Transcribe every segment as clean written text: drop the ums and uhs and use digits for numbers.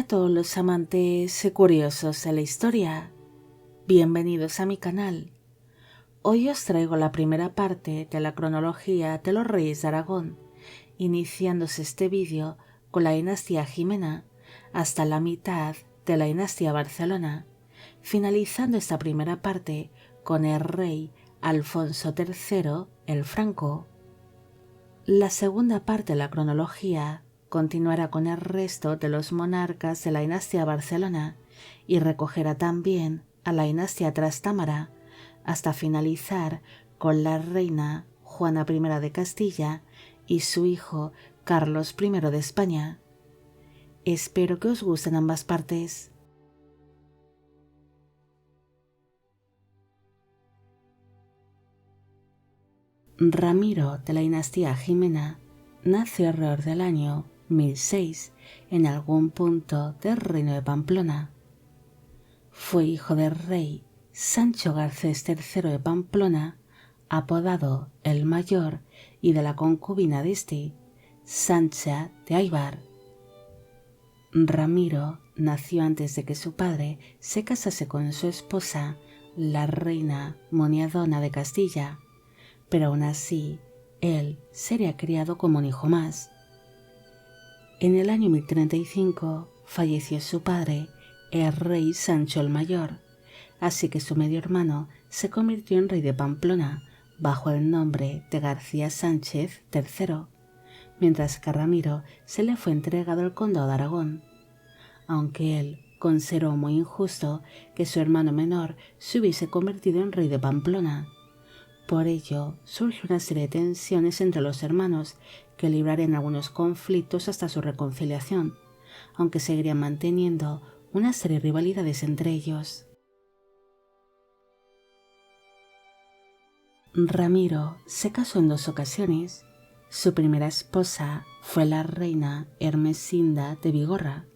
a todos los amantes y curiosos de la historia, bienvenidos a mi canal. Hoy os traigo la primera parte de la cronología de los reyes de Aragón, iniciándose este vídeo con la dinastía Jimena hasta la mitad de la dinastía Barcelona, finalizando esta primera parte con el rey Alfonso III el Franco. La segunda parte de la cronología continuará con el resto de los monarcas de la dinastía Barcelona y recogerá también a la dinastía Trastámara hasta finalizar con la reina Juana I de Castilla y su hijo Carlos I de España. Espero que os gusten ambas partes. Ramiro de la dinastía Jimena nació alrededor del año 1006 en algún punto del reino de Pamplona. Fue hijo del rey Sancho Garcés III de Pamplona, apodado el Mayor, y de la concubina de este, Sancha de Aybar. Ramiro nació antes de que su padre se casase con su esposa, la reina Moniadona de Castilla, pero aún así él sería criado como un hijo más. En el año 1035 falleció su padre, el rey Sancho el Mayor, así que su medio hermano se convirtió en rey de Pamplona bajo el nombre de García Sánchez III, mientras que a Ramiro se le fue entregado el condado de Aragón, aunque él consideró muy injusto que su hermano menor se hubiese convertido en rey de Pamplona. Por ello, surgió una serie de tensiones entre los hermanos que librarían algunos conflictos hasta su reconciliación, aunque seguirían manteniendo una serie de rivalidades entre ellos. Ramiro se casó en 2 ocasiones. Su primera esposa fue la reina Ermesinda de Bigorra,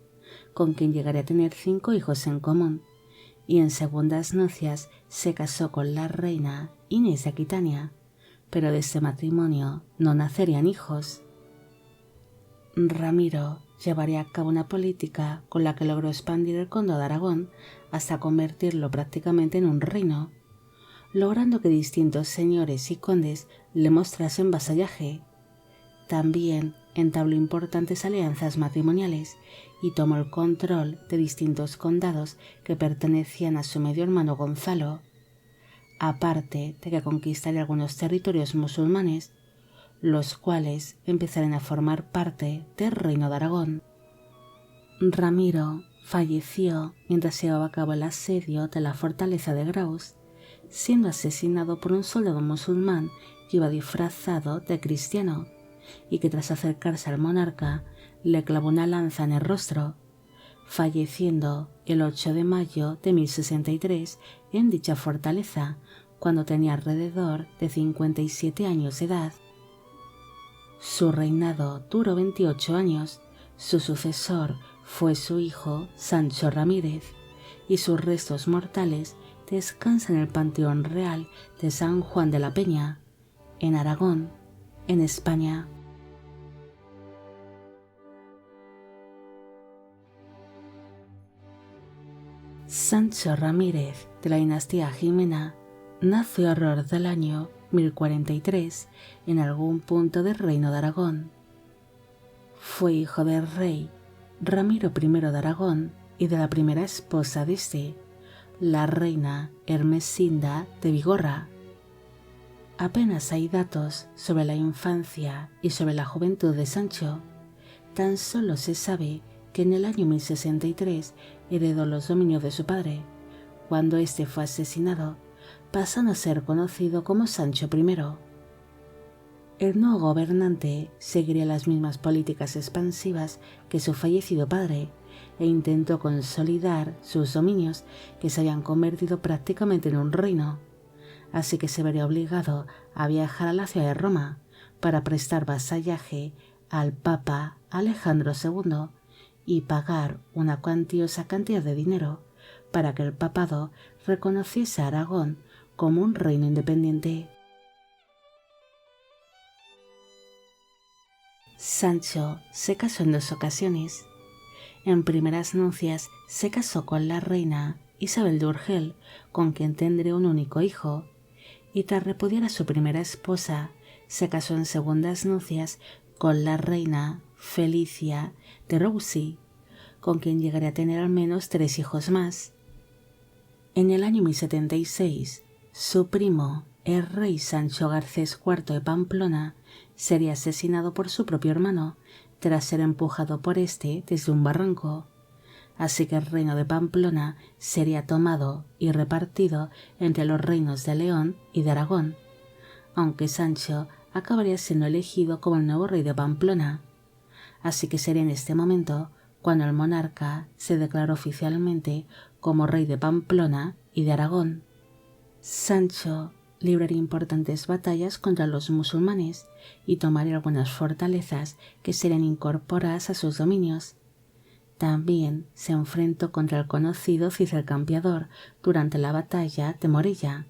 con quien llegaría a tener 5 hijos en común, y en segundas nupcias se casó con la reina Inés de Aquitania, pero de este matrimonio no nacerían hijos. Ramiro llevaría a cabo una política con la que logró expandir el condado de Aragón hasta convertirlo prácticamente en un reino, logrando que distintos señores y condes le mostrasen vasallaje. También entabló importantes alianzas matrimoniales y tomó el control de distintos condados que pertenecían a su medio hermano Gonzalo, aparte de que conquistaría algunos territorios musulmanes, los cuales empezaron a formar parte del reino de Aragón. Ramiro falleció mientras llevaba a cabo el asedio de la fortaleza de Graus, siendo asesinado por un soldado musulmán que iba disfrazado de cristiano y que tras acercarse al monarca le clavó una lanza en el rostro, falleciendo el 8 de mayo de 1063 en dicha fortaleza, cuando tenía alrededor de 57 años de edad. Su reinado duró 28 años, su sucesor fue su hijo Sancho Ramírez, y sus restos mortales descansan en el Panteón Real de San Juan de la Peña, en Aragón, en España. Sancho Ramírez de la dinastía Jimena nació alrededor del año 1043 en algún punto del reino de Aragón. Fue hijo del rey Ramiro I de Aragón y de la primera esposa de este, la reina Ermesinda de Bigorra. Apenas hay datos sobre la infancia y sobre la juventud de Sancho. Tan solo se sabe que en el año 1063 heredó los dominios de su padre, cuando éste fue asesinado, pasando a ser conocido como Sancho I. El nuevo gobernante seguiría las mismas políticas expansivas que su fallecido padre e intentó consolidar sus dominios, que se habían convertido prácticamente en un reino, así que se vería obligado a viajar a la ciudad de Roma para prestar vasallaje al Papa Alejandro II y pagar una cuantiosa cantidad de dinero para que el papado reconociese a Aragón como un reino independiente. Sancho se casó en 2 ocasiones. En primeras nupcias se casó con la reina Isabel de Urgel, con quien tendría un único hijo, y tras repudiar a su primera esposa, se casó en segundas nupcias con la reina Felicia de Roussy, con quien llegaría a tener al menos 3 hijos más. En el año 1076, su primo, el rey Sancho Garcés IV de Pamplona, sería asesinado por su propio hermano tras ser empujado por este desde un barranco. Así que el reino de Pamplona sería tomado y repartido entre los reinos de León y de Aragón, aunque Sancho acabaría siendo elegido como el nuevo rey de Pamplona. Así que sería en este momento cuando el monarca se declaró oficialmente como rey de Pamplona y de Aragón. Sancho libraría importantes batallas contra los musulmanes y tomaría algunas fortalezas que serían incorporadas a sus dominios. También se enfrentó contra el conocido Cid el Campeador durante la batalla de Morella,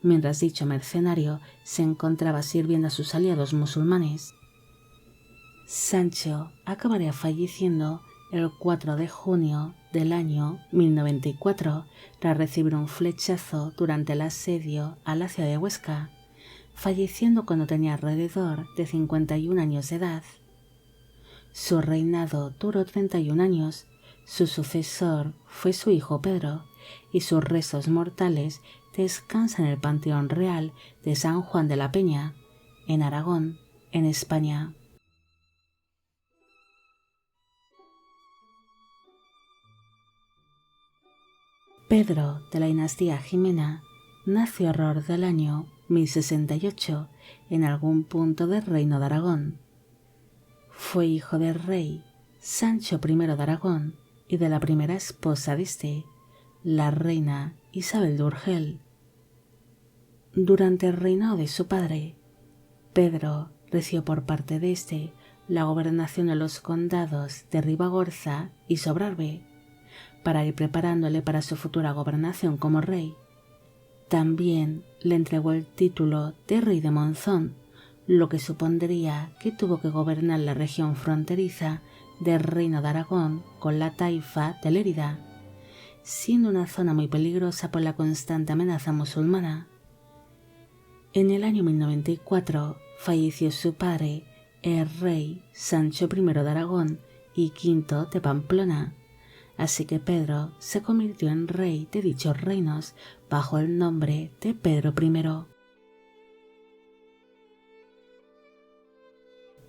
mientras dicho mercenario se encontraba sirviendo a sus aliados musulmanes. Sancho acabaría falleciendo el 4 de junio del año 1094 tras recibir un flechazo durante el asedio a la ciudad de Huesca, falleciendo cuando tenía alrededor de 51 años de edad. Su reinado duró 31 años, su sucesor fue su hijo Pedro, y sus restos mortales descansan en el Panteón Real de San Juan de la Peña, en Aragón, en España. Pedro de la dinastía Jimena nació alrededor del año 1068 en algún punto del reino de Aragón. Fue hijo del rey Sancho I de Aragón y de la primera esposa de este, la reina Isabel de Urgel. Durante el reinado de su padre, Pedro recibió por parte de este la gobernación de los condados de Ribagorza y Sobrarbe, para ir preparándole para su futura gobernación como rey. También le entregó el título de rey de Monzón, lo que supondría que tuvo que gobernar la región fronteriza del reino de Aragón con la taifa de Lérida, siendo una zona muy peligrosa por la constante amenaza musulmana. En el año 1094 falleció su padre, el rey Sancho I de Aragón y V de Pamplona, así que Pedro se convirtió en rey de dichos reinos bajo el nombre de Pedro I.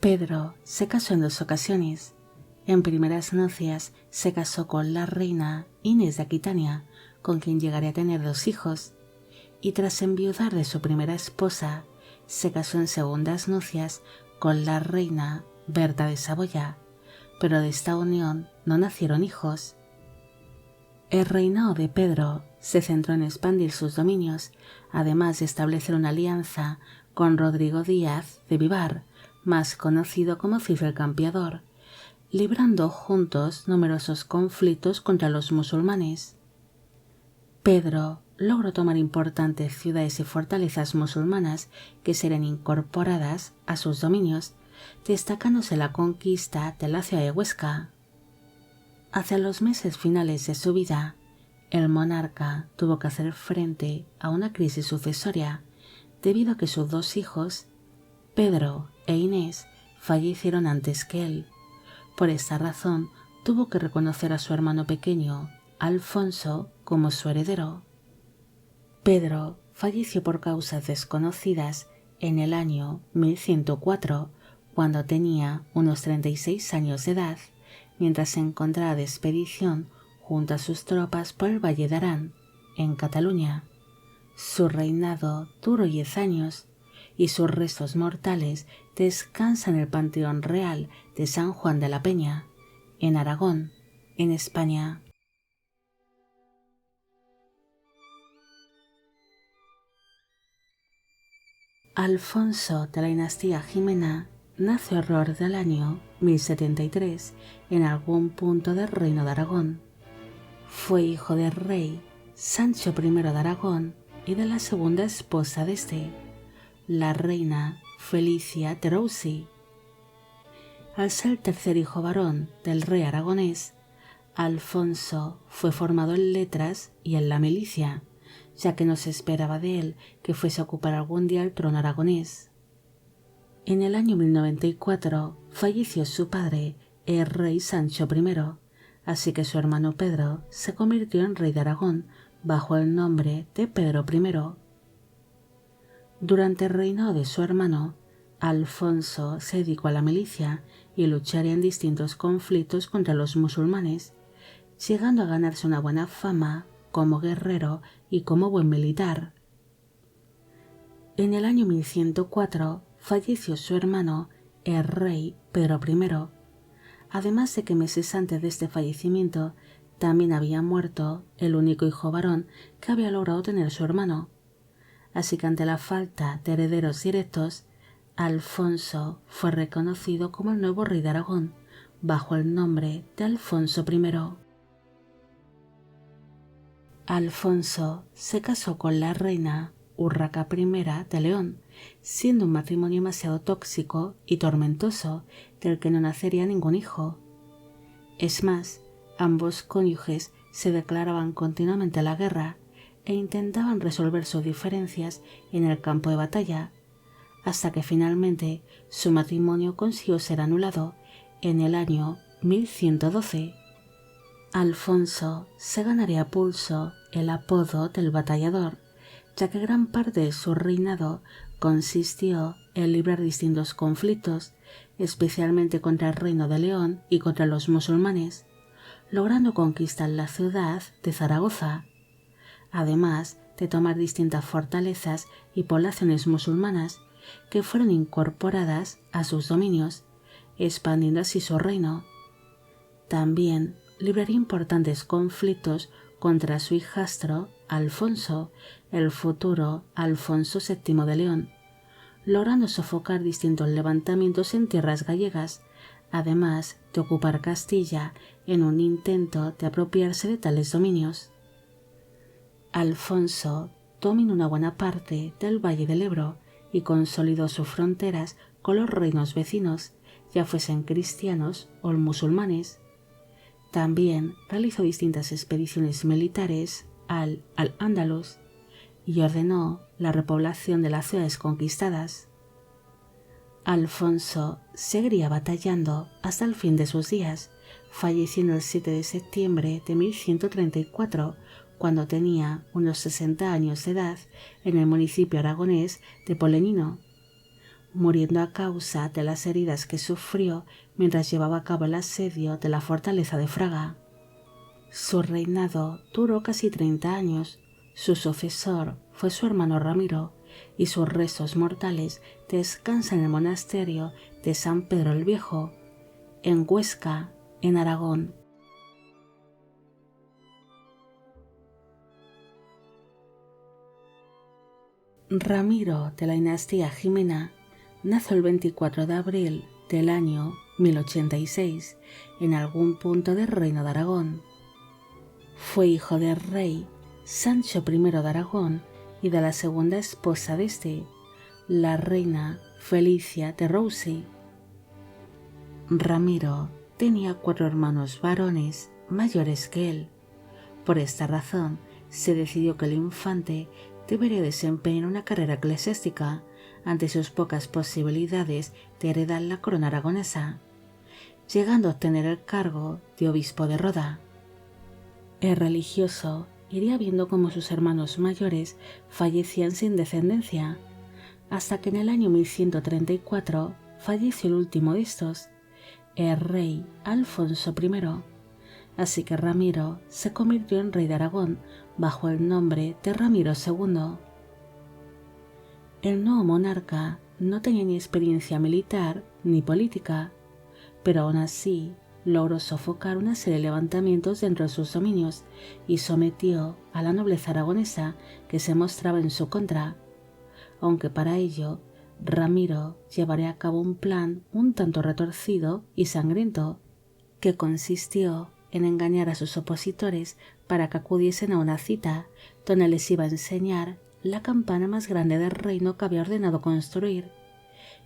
Pedro se casó en 2 ocasiones. En primeras nupcias se casó con la reina Inés de Aquitania, con quien llegaría a tener 2 hijos, y tras enviudar de su primera esposa, se casó en segundas nupcias con la reina Berta de Saboya, pero de esta unión no nacieron hijos. El reinado de Pedro se centró en expandir sus dominios, además de establecer una alianza con Rodrigo Díaz de Vivar, más conocido como Cid el Campeador, librando juntos numerosos conflictos contra los musulmanes. Pedro logró tomar importantes ciudades y fortalezas musulmanas que serían incorporadas a sus dominios, destacándose la conquista de la ciudad de Huesca. Hacia los meses finales de su vida, el monarca tuvo que hacer frente a una crisis sucesoria debido a que sus 2 hijos, Pedro e Inés, fallecieron antes que él. Por esta razón, tuvo que reconocer a su hermano pequeño, Alfonso, como su heredero. Pedro falleció por causas desconocidas en el año 1104, cuando tenía unos 36 años de edad, mientras se encontraba de expedición junto a sus tropas por el Valle de Arán, en Cataluña. Su reinado duró 10 años y sus restos mortales descansan en el Panteón Real de San Juan de la Peña, en Aragón, en España. Alfonso de la dinastía Jimena nació alrededor del año 1073 en algún punto del reino de Aragón. Fue hijo del rey Sancho I de Aragón y de la segunda esposa de este, la reina Felicia de Roussy. Al ser el tercer hijo varón del rey aragonés, Alfonso fue formado en letras y en la milicia, ya que no se esperaba de él que fuese a ocupar algún día el trono aragonés. En el año 1094 falleció su padre, el rey Sancho I, así que su hermano Pedro se convirtió en rey de Aragón bajo el nombre de Pedro I. Durante el reinado de su hermano, Alfonso se dedicó a la milicia y lucharía en distintos conflictos contra los musulmanes, llegando a ganarse una buena fama como guerrero y como buen militar. En el año 1104 falleció su hermano, el rey Pedro I, además de que meses antes de este fallecimiento también había muerto el único hijo varón que había logrado tener su hermano. Así que ante la falta de herederos directos, Alfonso fue reconocido como el nuevo rey de Aragón, bajo el nombre de Alfonso I. Alfonso se casó con la reina Urraca I de León, siendo un matrimonio demasiado tóxico y tormentoso del que no nacería ningún hijo. Es más, ambos cónyuges se declaraban continuamente la guerra e intentaban resolver sus diferencias en el campo de batalla, hasta que finalmente su matrimonio consiguió ser anulado en el año 1112. Alfonso se ganaría a pulso el apodo del batallador, ya que gran parte de su reinado consistió en librar distintos conflictos, especialmente contra el Reino de León y contra los musulmanes, logrando conquistar la ciudad de Zaragoza, además de tomar distintas fortalezas y poblaciones musulmanas que fueron incorporadas a sus dominios, expandiendo así su reino. También libraría importantes conflictos contra su hijastro Alfonso, el futuro Alfonso VII de León, logrando sofocar distintos levantamientos en tierras gallegas, además de ocupar Castilla en un intento de apropiarse de tales dominios. Alfonso dominó una buena parte del Valle del Ebro y consolidó sus fronteras con los reinos vecinos, ya fuesen cristianos o musulmanes. También realizó distintas expediciones militares al Al-Ándalus y ordenó la repoblación de las ciudades conquistadas. Alfonso seguiría batallando hasta el fin de sus días, falleciendo el 7 de septiembre de 1134, cuando tenía unos 60 años de edad en el municipio aragonés de Poleñino, muriendo a causa de las heridas que sufrió mientras llevaba a cabo el asedio de la fortaleza de Fraga. Su reinado duró casi 30 años. Su sucesor fue su hermano Ramiro, y sus restos mortales descansan en el monasterio de San Pedro el Viejo, en Huesca, en Aragón. Ramiro de la dinastía Jimena nació el 24 de abril del año 1086 en algún punto del reino de Aragón. Fue hijo del rey Sancho I de Aragón y de la segunda esposa de este, la reina Felicia de Roussy. Ramiro tenía 4 hermanos varones mayores que él. Por esta razón se decidió que el infante debería desempeñar una carrera eclesiástica ante sus pocas posibilidades de heredar la corona aragonesa, llegando a obtener el cargo de obispo de Roda. El religioso iría viendo cómo sus hermanos mayores fallecían sin descendencia, hasta que en el año 1134 falleció el último de estos, el rey Alfonso I, así que Ramiro se convirtió en rey de Aragón bajo el nombre de Ramiro II. El nuevo monarca no tenía ni experiencia militar ni política, pero aún así logró sofocar una serie de levantamientos dentro de sus dominios y sometió a la nobleza aragonesa que se mostraba en su contra, aunque para ello Ramiro llevaría a cabo un plan un tanto retorcido y sangriento, que consistió en engañar a sus opositores para que acudiesen a una cita donde les iba a enseñar la campana más grande del reino que había ordenado construir,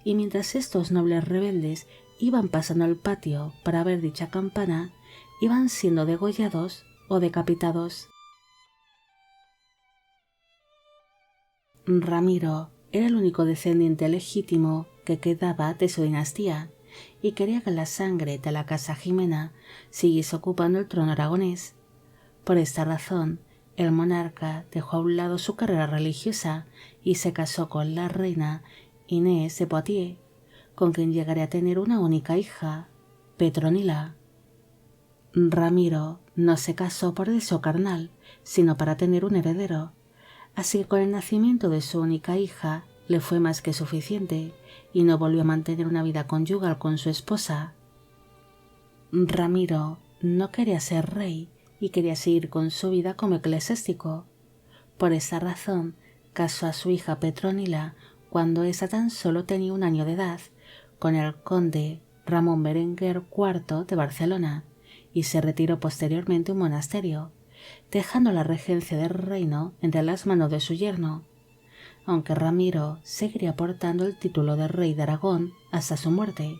y mientras estos nobles rebeldes iban pasando al patio para ver dicha campana, iban siendo degollados o decapitados. Ramiro era el único descendiente legítimo que quedaba de su dinastía y quería que la sangre de la casa Jimena siguiese ocupando el trono aragonés. Por esta razón, el monarca dejó a un lado su carrera religiosa y se casó con la reina Inés de Poitiers, con quien llegaría a tener una única hija, Petronila. Ramiro no se casó por deseo carnal, sino para tener un heredero, así que con el nacimiento de su única hija le fue más que suficiente y no volvió a mantener una vida conyugal con su esposa. Ramiro no quería ser rey y quería seguir con su vida como eclesiástico. Por esa razón, casó a su hija Petronila cuando ésta tan solo tenía 1 año de edad con el conde Ramón Berenguer IV de Barcelona y se retiró posteriormente a un monasterio, dejando la regencia del reino entre las manos de su yerno, aunque Ramiro seguiría portando el título de rey de Aragón hasta su muerte,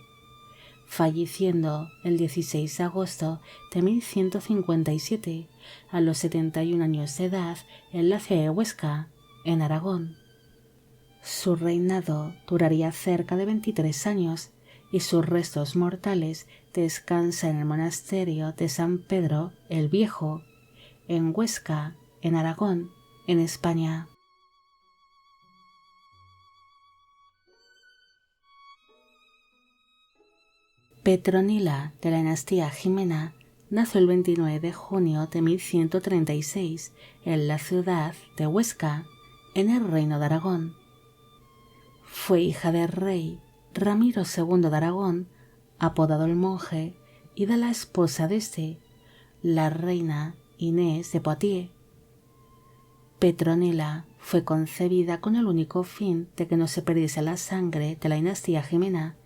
falleciendo el 16 de agosto de 1157 a los 71 años de edad en la ciudad de Huesca, en Aragón. Su reinado duraría cerca de 23 años y sus restos mortales descansan en el monasterio de San Pedro el Viejo, en Huesca, en Aragón, en España. Petronila de la dinastía Jimena nació el 29 de junio de 1136 en la ciudad de Huesca, en el Reino de Aragón. Fue hija del rey Ramiro II de Aragón, apodado el Monje, y de la esposa de este, la reina Inés de Poitiers. Petronila fue concebida con el único fin de que no se perdiese la sangre de la dinastía Jimena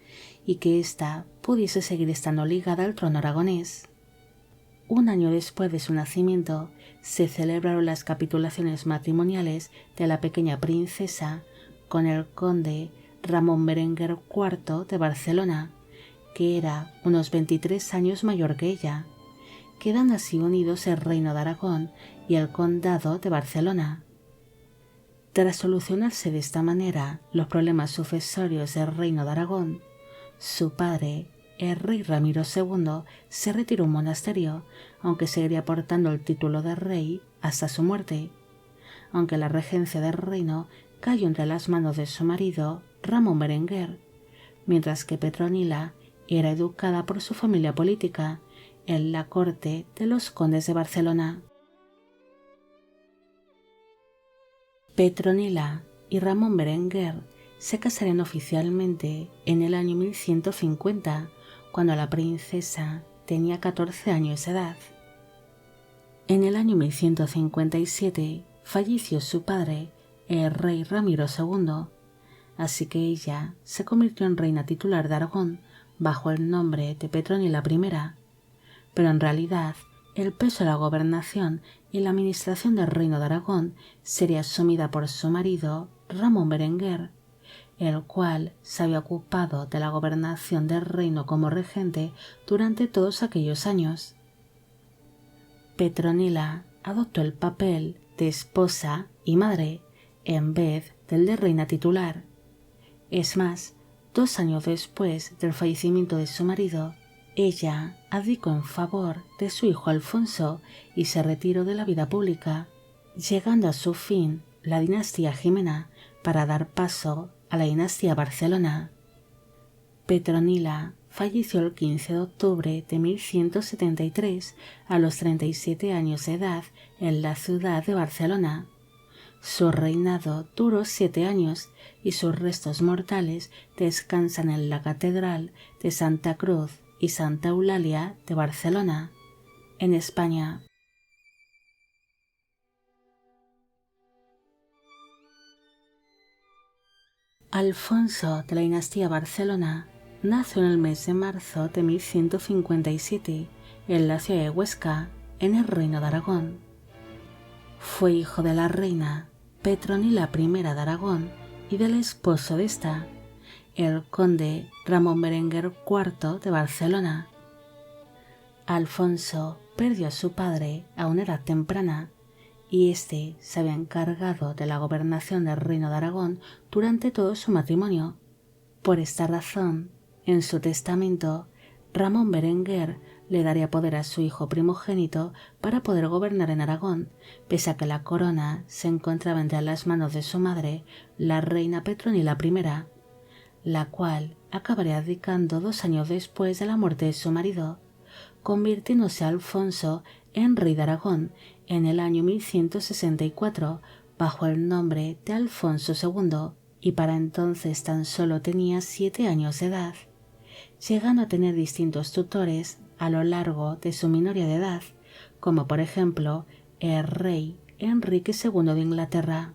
y que ésta pudiese seguir estando ligada al trono aragonés. 1 año después de su nacimiento se celebraron las capitulaciones matrimoniales de la pequeña princesa con el conde Ramón Berenguer IV de Barcelona, que era unos 23 años mayor que ella, quedando así unidos el reino de Aragón y el condado de Barcelona. Tras solucionarse de esta manera los problemas sucesorios del reino de Aragón, su padre, el rey Ramiro II, se retiró a un monasterio, aunque seguiría portando el título de rey hasta su muerte, aunque la regencia del reino cayó entre las manos de su marido, Ramón Berenguer, mientras que Petronila era educada por su familia política en la corte de los condes de Barcelona. Petronila y Ramón Berenguer se casaron oficialmente en el año 1150, cuando la princesa tenía 14 años de edad. En el año 1157 falleció su padre, el rey Ramiro II, así que ella se convirtió en reina titular de Aragón bajo el nombre de Petronila I, pero en realidad el peso de la gobernación y la administración del reino de Aragón sería asumida por su marido Ramón Berenguer, el cual se había ocupado de la gobernación del reino como regente durante todos aquellos años. Petronila adoptó el papel de esposa y madre en vez del de reina titular. Es más, 2 años después del fallecimiento de su marido, ella abdicó en favor de su hijo Alfonso y se retiró de la vida pública, llegando a su fin la dinastía Jimena para dar paso a la dinastía Barcelona. Petronila falleció el 15 de octubre de 1173 a los 37 años de edad en la ciudad de Barcelona. Su reinado duró 7 años y sus restos mortales descansan en la Catedral de Santa Cruz y Santa Eulalia de Barcelona, en España. Alfonso de la dinastía Barcelona nació en el mes de marzo de 1157 en la ciudad de Huesca, en el Reino de Aragón. Fue hijo de la reina Petronila I de Aragón y del esposo de esta, el conde Ramón Berenguer IV de Barcelona. Alfonso perdió a su padre a una edad temprana y éste se había encargado de la gobernación del reino de Aragón durante todo su matrimonio. Por esta razón, en su testamento, Ramón Berenguer le daría poder a su hijo primogénito para poder gobernar en Aragón, pese a que la corona se encontraba entre las manos de su madre, la reina Petronila I, la cual acabaría abdicando 2 años después de la muerte de su marido, convirtiéndose Alfonso en rey de Aragón en el año 1164 bajo el nombre de Alfonso II, y para entonces tan solo tenía 7 años de edad, llegando a tener distintos tutores a lo largo de su minoría de edad, como por ejemplo el rey Enrique II de Inglaterra.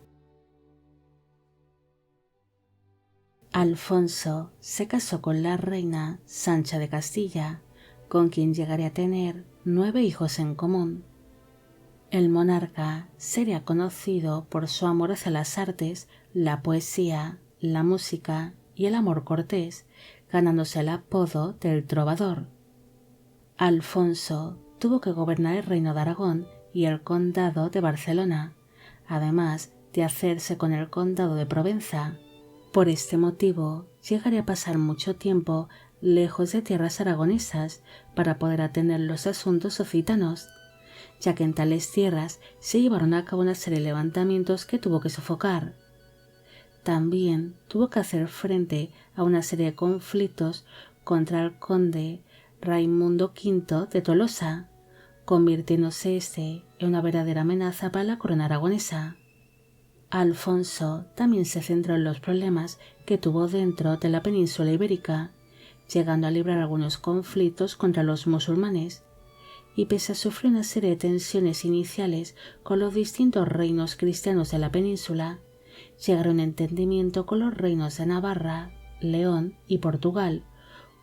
Alfonso se casó con la reina Sancha de Castilla, con quien llegaría a tener 9 hijos en común. El monarca sería conocido por su amor hacia las artes, la poesía, la música y el amor cortés, ganándose el apodo del trovador. Alfonso tuvo que gobernar el reino de Aragón y el condado de Barcelona, además de hacerse con el condado de Provenza. Por este motivo, llegaría a pasar mucho tiempo lejos de tierras aragonesas para poder atender los asuntos occitanos, ya que en tales tierras se llevaron a cabo una serie de levantamientos que tuvo que sofocar. También tuvo que hacer frente a una serie de conflictos contra el conde Raimundo V de Tolosa, convirtiéndose este en una verdadera amenaza para la corona aragonesa. Alfonso también se centró en los problemas que tuvo dentro de la península ibérica, llegando a librar algunos conflictos contra los musulmanes, y pese a sufrir una serie de tensiones iniciales con los distintos reinos cristianos de la península, llegaron a un entendimiento con los reinos de Navarra, León y Portugal,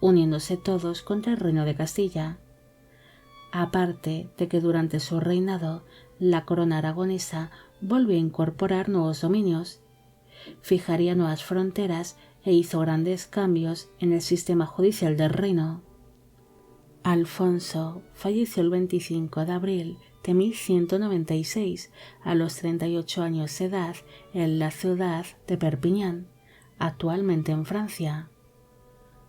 uniéndose todos contra el reino de Castilla. Aparte de que durante su reinado la corona aragonesa volvió a incorporar nuevos dominios, fijaría nuevas fronteras e hizo grandes cambios en el sistema judicial del reino. Alfonso falleció el 25 de abril de 1196 a los 38 años de edad en la ciudad de Perpiñán, actualmente en Francia.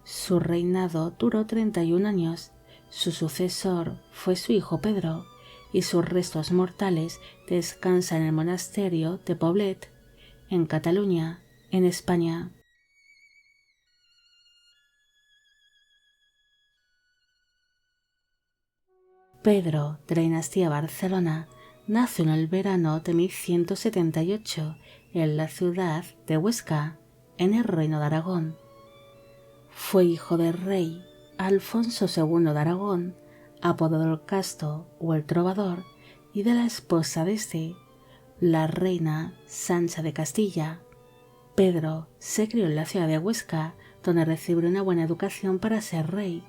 Su reinado duró 31 años, su sucesor fue su hijo Pedro, y sus restos mortales descansan en el monasterio de Poblet, en Cataluña, en España. Pedro, de la dinastía Barcelona, nació en el verano de 1178 en la ciudad de Huesca, en el Reino de Aragón. Fue hijo del rey Alfonso II de Aragón, apodado el Casto o el Trovador, y de la esposa de este, la reina Sancha de Castilla. Pedro se crió en la ciudad de Huesca, donde recibió una buena educación para ser rey,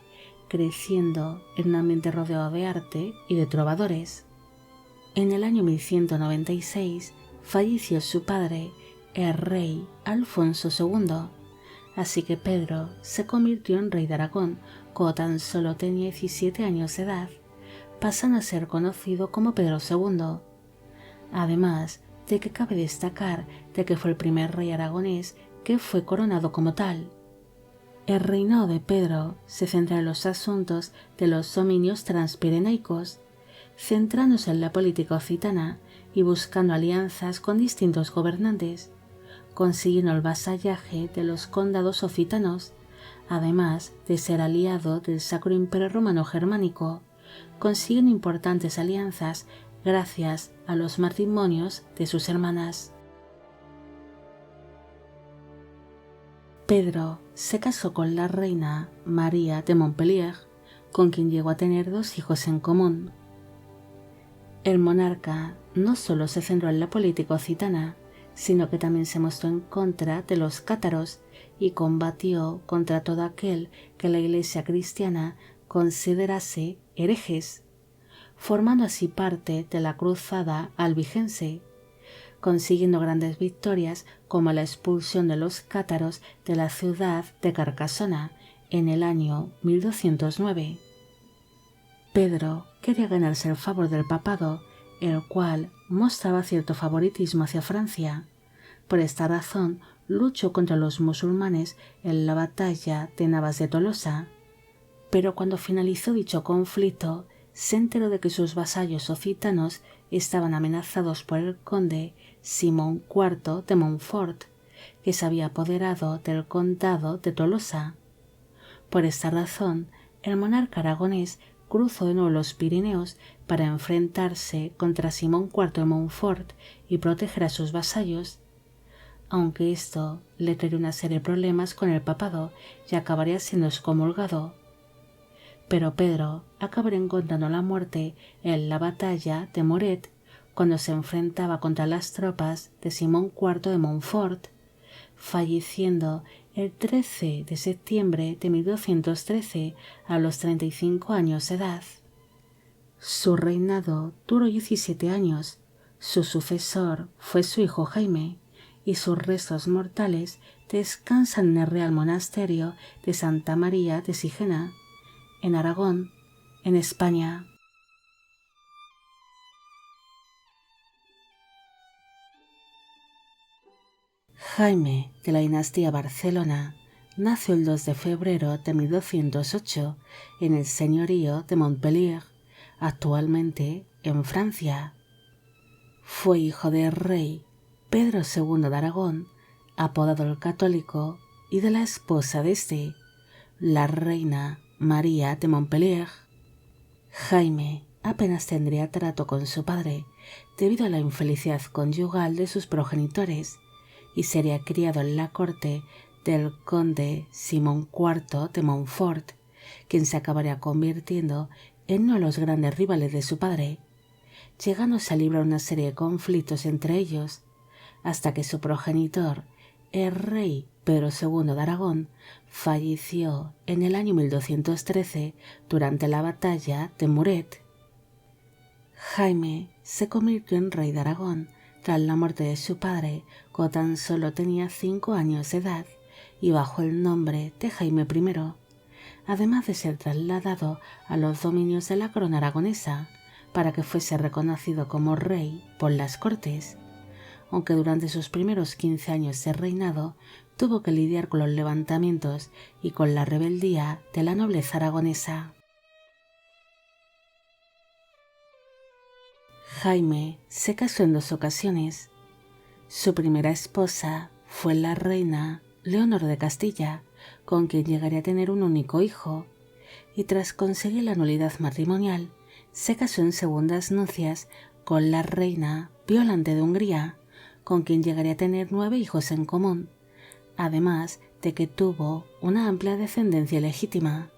creciendo en un ambiente rodeado de arte y de trovadores. En el año 1196 falleció su padre, el rey Alfonso II, así que Pedro se convirtió en rey de Aragón cuando tan solo tenía 17 años de edad, pasando a ser conocido como Pedro II. Además de que cabe destacar de que fue el primer rey aragonés que fue coronado como tal. El reinado de Pedro se centra en los asuntos de los dominios transpirenaicos, centrándose en la política occitana y buscando alianzas con distintos gobernantes, consiguiendo el vasallaje de los condados occitanos, además de ser aliado del Sacro Imperio Romano Germánico, consiguiendo importantes alianzas gracias a los matrimonios de sus hermanas. Pedro se casó con la reina María de Montpellier, con quien llegó a tener 2 hijos en común. El monarca no solo se centró en la política occitana, sino que también se mostró en contra de los cátaros y combatió contra todo aquel que la Iglesia cristiana considerase herejes, formando así parte de la cruzada albigense, consiguiendo grandes victorias como la expulsión de los cátaros de la ciudad de Carcasona en el año 1209. Pedro quería ganarse el favor del papado, el cual mostraba cierto favoritismo hacia Francia. Por esta razón luchó contra los musulmanes en la batalla de Navas de Tolosa. Pero cuando finalizó dicho conflicto, se enteró de que sus vasallos occitanos estaban amenazados por el conde Simón IV de Montfort, que se había apoderado del condado de Tolosa. Por esta razón, el monarca aragonés cruzó de nuevo los Pirineos para enfrentarse contra Simón IV de Montfort y proteger a sus vasallos, aunque esto le traería una serie de problemas con el papado y acabaría siendo excomulgado. Pero Pedro acabaría encontrando la muerte en la batalla de Moret cuando se enfrentaba contra las tropas de Simón IV de Montfort, falleciendo el 13 de septiembre de 1213 a los 35 años de edad. Su reinado duró 17 años. Su sucesor fue su hijo Jaime, y sus restos mortales descansan en el Real Monasterio de Santa María de Sigena, en Aragón, en España. Jaime, de la dinastía Barcelona, nació el 2 de febrero de 1208 en el señorío de Montpellier, actualmente en Francia. Fue hijo del rey Pedro II de Aragón, apodado el Católico, y de la esposa de este, la reina María de Montpellier. Jaime apenas tendría trato con su padre debido a la infelicidad conyugal de sus progenitores, y sería criado en la corte del conde Simón IV de Montfort, quien se acabaría convirtiendo en uno de los grandes rivales de su padre, llegándose a librar una serie de conflictos entre ellos, hasta que su progenitor, el rey Pedro II de Aragón, falleció en el año 1213 durante la batalla de Muret. Jaime se convirtió en rey de Aragón tras la muerte de su padre cuando tan solo tenía 5 años de edad y bajo el nombre de Jaime I, además de ser trasladado a los dominios de la corona aragonesa para que fuese reconocido como rey por las Cortes, aunque durante sus primeros 15 años de reinado tuvo que lidiar con los levantamientos y con la rebeldía de la nobleza aragonesa. Jaime se casó en 2 ocasiones. Su primera esposa fue la reina Leonor de Castilla, con quien llegaría a tener un único hijo, y tras conseguir la nulidad matrimonial, se casó en segundas nupcias con la reina Violante de Hungría, con quien llegaría a tener 9 hijos en común, además de que tuvo una amplia descendencia legítima.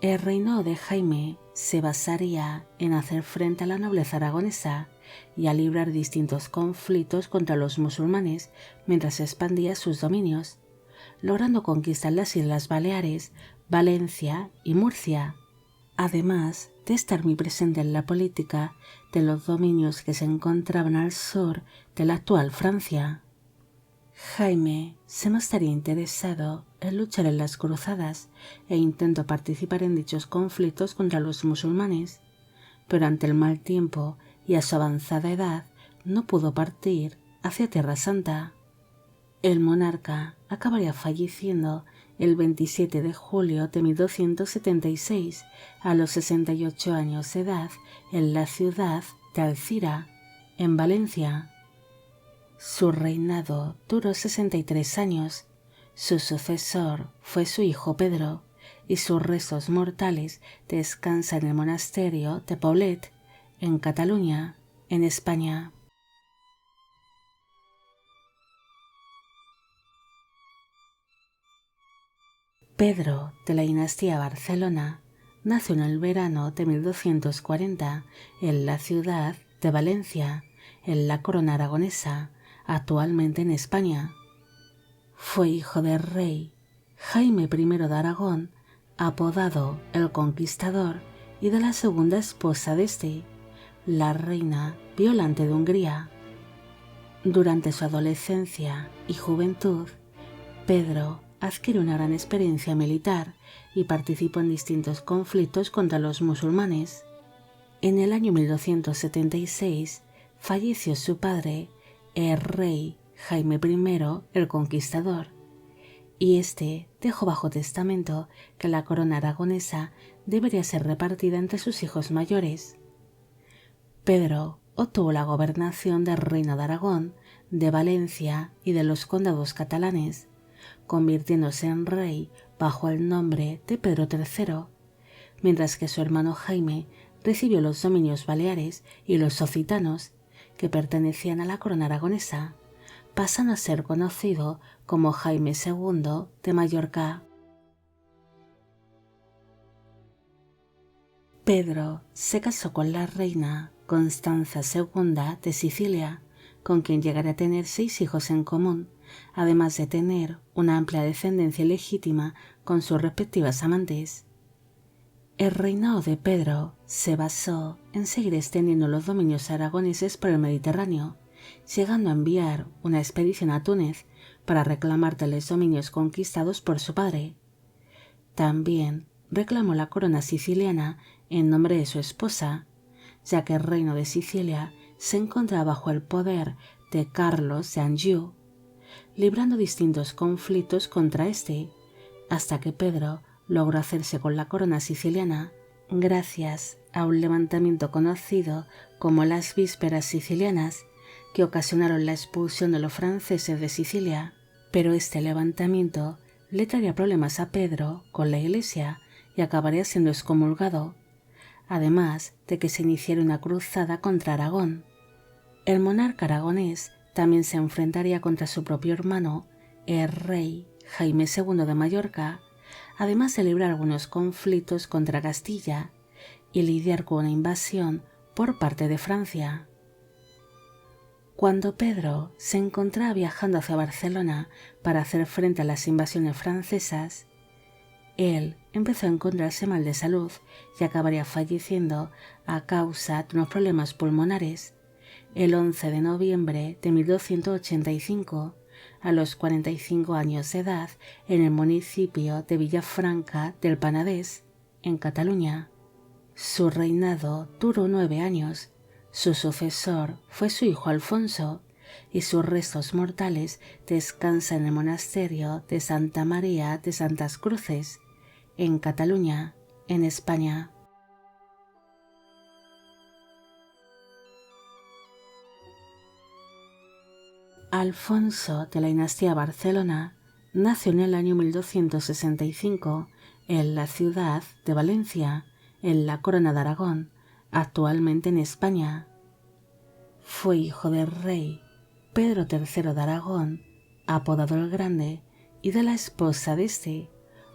El reinado de Jaime se basaría en hacer frente a la nobleza aragonesa y a librar distintos conflictos contra los musulmanes mientras expandía sus dominios, logrando conquistar las Islas Baleares, Valencia y Murcia, además de estar muy presente en la política de los dominios que se encontraban al sur de la actual Francia. Jaime se mostraría interesado en luchar en las cruzadas e intentó participar en dichos conflictos contra los musulmanes, pero ante el mal tiempo y a su avanzada edad no pudo partir hacia Tierra Santa. El monarca acabaría falleciendo el 27 de julio de 1276 a los 68 años de edad en la ciudad de Alcira, en Valencia. Su reinado duró 63 años. Su sucesor fue su hijo Pedro, y sus restos mortales descansan en el monasterio de Poblet, en Cataluña, en España. Pedro, de la dinastía Barcelona, nació en el verano de 1240 en la ciudad de Valencia, en la corona aragonesa, actualmente en España. Fue hijo del rey Jaime I de Aragón, apodado el Conquistador, y de la segunda esposa de este, la reina Violante de Hungría. Durante su adolescencia y juventud, Pedro adquiere una gran experiencia militar y participó en distintos conflictos contra los musulmanes. En el año 1276 falleció su padre, el rey Jaime I el Conquistador, y este dejó bajo testamento que la corona aragonesa debería ser repartida entre sus hijos mayores. Pedro obtuvo la gobernación del Reino de Aragón, de Valencia y de los condados catalanes, convirtiéndose en rey bajo el nombre de Pedro III, mientras que su hermano Jaime recibió los dominios baleares y los occitanos, que pertenecían a la corona aragonesa, pasando a ser conocido como Jaime II de Mallorca. Pedro se casó con la reina Constanza II de Sicilia, con quien llegaría a tener 6 hijos en común, además de tener una amplia descendencia legítima con sus respectivas amantes. El reinado de Pedro se basó en seguir extendiendo los dominios aragoneses por el Mediterráneo, llegando a enviar una expedición a Túnez para reclamar tales dominios conquistados por su padre. También reclamó la corona siciliana en nombre de su esposa, ya que el reino de Sicilia se encontraba bajo el poder de Carlos de Anjou, librando distintos conflictos contra este, hasta que Pedro logró hacerse con la corona siciliana gracias a un levantamiento conocido como las Vísperas Sicilianas, que ocasionaron la expulsión de los franceses de Sicilia. Pero este levantamiento le traería problemas a Pedro con la Iglesia y acabaría siendo excomulgado, además de que se iniciara una cruzada contra Aragón. El monarca aragonés también se enfrentaría contra su propio hermano, el rey Jaime II de Mallorca, además de librar algunos conflictos contra Castilla y lidiar con una invasión por parte de Francia. Cuando Pedro se encontraba viajando hacia Barcelona para hacer frente a las invasiones francesas, él empezó a encontrarse mal de salud y acabaría falleciendo a causa de unos problemas pulmonares el 11 de noviembre de 1285, a los 45 años de edad, en el municipio de Villafranca del Penedès, en Cataluña. Su reinado duró 9 años. Su sucesor fue su hijo Alfonso, y sus restos mortales descansan en el monasterio de Santa María de Santas Cruces, en Cataluña, en España. Alfonso de la dinastía Barcelona nació en el año 1265 en la ciudad de Valencia, en la Corona de Aragón, actualmente en España. Fue hijo del rey Pedro III de Aragón, apodado el Grande, y de la esposa de este,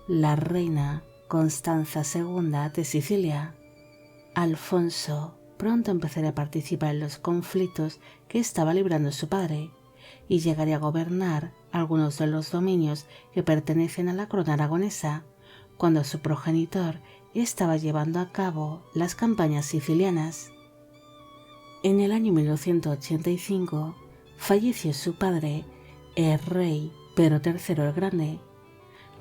la reina Constanza II de Sicilia. Alfonso pronto empezaría a participar en los conflictos que estaba librando su padre y llegaría a gobernar algunos de los dominios que pertenecen a la corona aragonesa cuando su progenitor estaba llevando a cabo las campañas sicilianas. En el año 1285 falleció su padre, el rey Pedro III el Grande,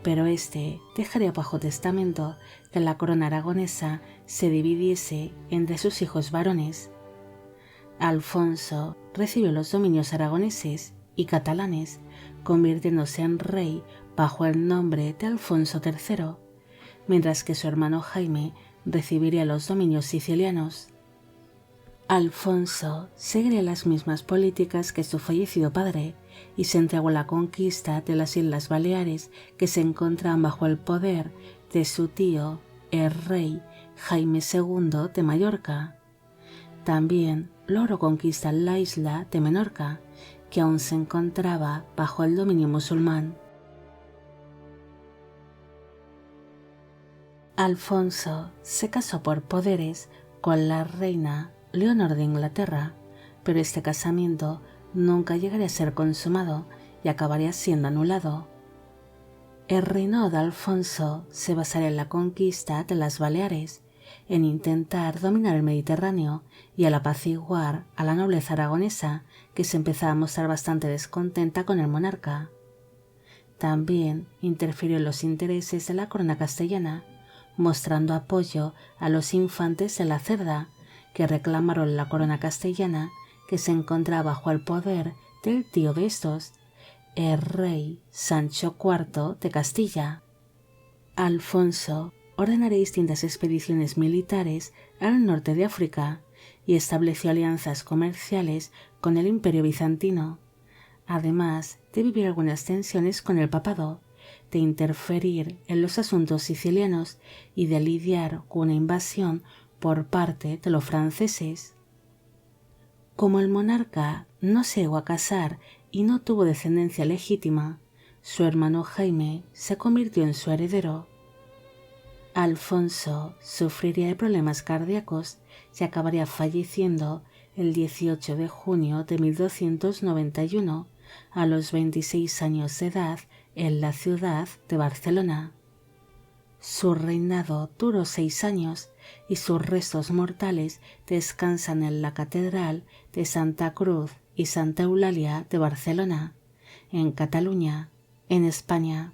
pero este dejaría bajo testamento que la corona aragonesa se dividiese entre sus hijos varones. Alfonso recibió los dominios aragoneses y catalanes, convirtiéndose en rey bajo el nombre de Alfonso III, mientras que su hermano Jaime recibiría los dominios sicilianos. Alfonso seguiría las mismas políticas que su fallecido padre y se entregó a la conquista de las Islas Baleares, que se encontraban bajo el poder de su tío, el rey Jaime II de Mallorca. También logró conquistar la isla de Menorca, que aún se encontraba bajo el dominio musulmán. Alfonso se casó por poderes con la reina Leonor de Inglaterra, pero este casamiento nunca llegaría a ser consumado y acabaría siendo anulado. El reinado de Alfonso se basaría en la conquista de las Baleares, en intentar dominar el Mediterráneo y al apaciguar a la nobleza aragonesa, que se empezaba a mostrar bastante descontenta con el monarca. También interfirió en los intereses de la corona castellana, mostrando apoyo a los infantes de la Cerda, que reclamaron la corona castellana que se encontraba bajo el poder del tío de estos, el rey Sancho IV de Castilla. Alfonso ordenaría distintas expediciones militares al norte de África y estableció alianzas comerciales con el Imperio bizantino, además de vivir algunas tensiones con el papado, de interferir en los asuntos sicilianos y de lidiar con una invasión por parte de los franceses. Como el monarca no se llegó a casar y no tuvo descendencia legítima, su hermano Jaime se convirtió en su heredero. Alfonso sufriría de problemas cardíacos y acabaría falleciendo el 18 de junio de 1291 a los 26 años de edad en la ciudad de Barcelona. Su reinado duró 6 años y sus restos mortales descansan en la Catedral de Santa Cruz y Santa Eulalia de Barcelona, en Cataluña, en España.